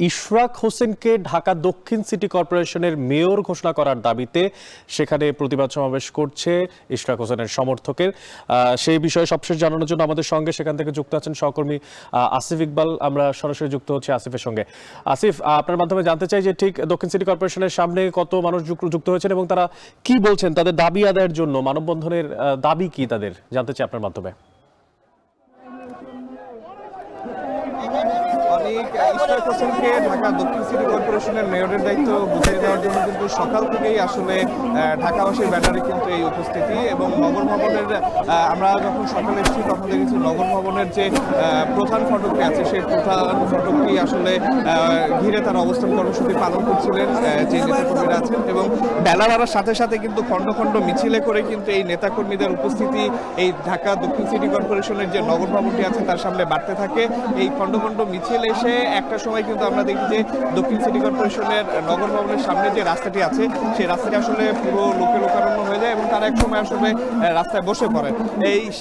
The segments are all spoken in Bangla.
ইশরাক হোসেনকে ঢাকা দক্ষিণ সিটি কর্পোরেশনের মেয়র ঘোষণা করার দাবিতে সেখানে প্রতিবাদ সমাবেশ করছে ইশরাক হোসেনের সমর্থকের। সেই বিষয়ে সবশেষ জানানোর জন্য আমাদের সঙ্গে সেখান থেকে যুক্ত আছেন সহকর্মী আসিফ ইকবাল। আমরা সরাসরি যুক্ত হচ্ছি আসিফের সঙ্গে। আসিফ, আপনার মাধ্যমে জানতে চাই যে ঠিক দক্ষিণ সিটি কর্পোরেশনের সামনে কত মানুষ যুক্ত হয়েছেন এবং তারা কি বলছেন, তাদের দাবি আদায়ের জন্য মানববন্ধনের দাবি কি তাদের, জানতে চাই আপনার মাধ্যমে। ইশরাক হোসেনকে ঢাকা দক্ষিণ সিটি কর্পোরেশনের মেয়রের দায়িত্ব বুঝিয়ে দেওয়ার জন্য কিন্তু সকাল থেকেই আসলে ঢাকাবাসীর ব্যানারে কিন্তু এই উপস্থিতি। এবং নগর ভবনের আমরা যখন সকালে এসেছি তখন দেখেছি নগর ভবনের যে প্রধান ফটকটি আছে সেই প্রধান ফটকটি আসলে ঘিরে তারা অবস্থান কর্মসূচি পালন করছিলেন যে নেতাকর্মীরা আছেন, এবং ব্যানার আনার সাথে সাথে কিন্তু খণ্ড খণ্ড মিছিলে করে কিন্তু এই নেতাকর্মীদের উপস্থিতি এই ঢাকা দক্ষিণ সিটি কর্পোরেশনের যে নগর ভবনটি আছে তার সামনে বাড়তে থাকে। এই খণ্ড খণ্ড মিছিল এসে একটা সময় কিন্তু আমরা দেখি যে দক্ষিণ সিটি কর্পোরেশনের নগর ভবনের সামনে যে রাস্তাটি আছে সেই রাস্তাটি আসলে পুরো লোকারণ্য হয়ে যায় এবং তারা এক সময় আসলে রাস্তায় বসে পড়ে।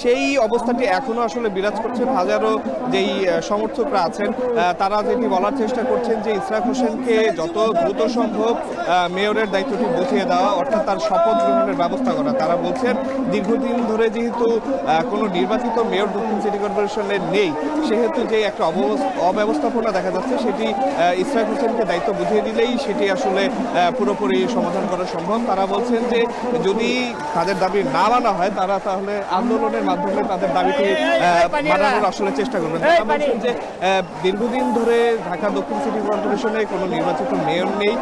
সেই অবস্থাটি এখনো আসলে বিরাজ করছে। হাজারো যেই সমর্থকরা আছেন তারা যেটি বলার চেষ্টা করছেন যে ইশরাক হোসেনকে যত দ্রুত সম্ভব মেয়রের দায়িত্বটি বুঝিয়ে দেওয়া, অর্থাৎ তার শপথ গ্রহণের ব্যবস্থা করা। তারা বলছেন দীর্ঘদিন ধরে যেহেতু কোনো নির্বাচিত মেয়র দক্ষিণ সিটি কর্পোরেশনের নেই, সেহেতু যে একটা অব্যবস্থাপনা দেখা যাচ্ছে সেটি ইশরাক হোসেনকে দায়িত্ব বুঝিয়ে দিলেই সেটি আসলে পুরোপুরি সমাধান করা সম্ভব। তারা বলছেন যে যদি তাদের দাবি না মানা হয় তারা তাহলে আন্দোলনের মাধ্যমে তাদের দাবিটি মানানোর আসলে চেষ্টা করবেন। তারা বলছেন যে দীর্ঘদিন ধরে ঢাকা দক্ষিণ সিটি কর্পোরেশনে কোনো নির্বাচিত মেয়র নেই,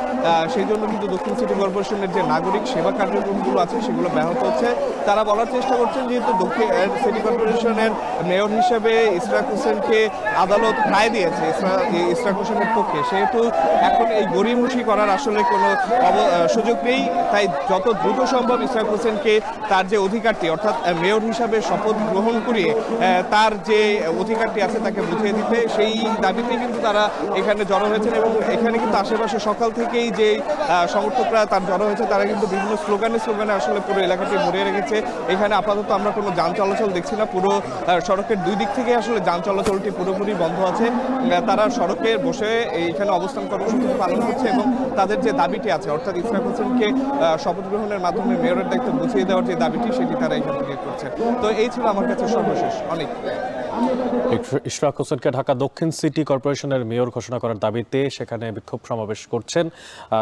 সেই জন্য কিন্তু দক্ষিণ সিটি কর্পোরেশনের যে নাগরিক সেবা কার্যক্রমগুলো আছে সেগুলো ব্যাহত হচ্ছে। তারা বলার চেষ্টা করছেন যেহেতু দক্ষিণ সিটি কর্পোরেশনের মেয়র হিসেবে ইশরাক হোসেনকে আদালত রায় দিয়েছে ইশরাক হোসেনের পক্ষে, সেহেতু এখন এই গড়িমসি করার আসলে কোনো সুযোগ নেই। তাই যত দ্রুত সম্ভব ইশরাক হোসেনকে তার যে অধিকারটি, অর্থাৎ মেয়র হিসাবে শপথ গ্রহণ করিয়ে তার যে অধিকারটি আছে তাকে বুঝিয়ে দিতে, সেই দাবিতে কিন্তু তারা এখানে জড়ো হয়েছেন। এবং এখানে কিন্তু আশেপাশে সকাল থেকেই যে সমর্থকরা তার জড়ো হয়েছে তারা কিন্তু বিভিন্ন স্লোগানে আসলে পুরো এলাকাটি ভরিয়ে রেখেছে। এখানে আপাতত আমরা কোনো যান চলাচল দেখছি না, পুরো সড়কের দুই দিক থেকে আসলে যান চলাচলটি পুরোপুরি বন্ধ আছে। তারা সড়কে বসে এইখানে অবস্থান কর্মসূচি পালন করছে এবং তাদের যে দাবিটি আছে, অর্থাৎ ইশরাক হোসেনকে শপথ গ্রহণের মাধ্যমে মেয়রের দায়িত্ব বুঝিয়ে দেওয়ার যে দাবিটি সেটি তারা এখান থেকে করছে। তো এই ছিল আমার কাছে সর্বশেষ। অনেক ইশরাক হোসেনকে ঢাকা দক্ষিণ সিটি কর্পোরেশনের মেয়র ঘোষণা করার দাবিতে সেখানে বিক্ষোভ সমাবেশ করছেন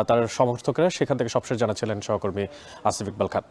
তার সমর্থকেরা। সেখান থেকে সবশেষ জানাচ্ছিলেন সহকর্মী আসিফ ইকবাল খান।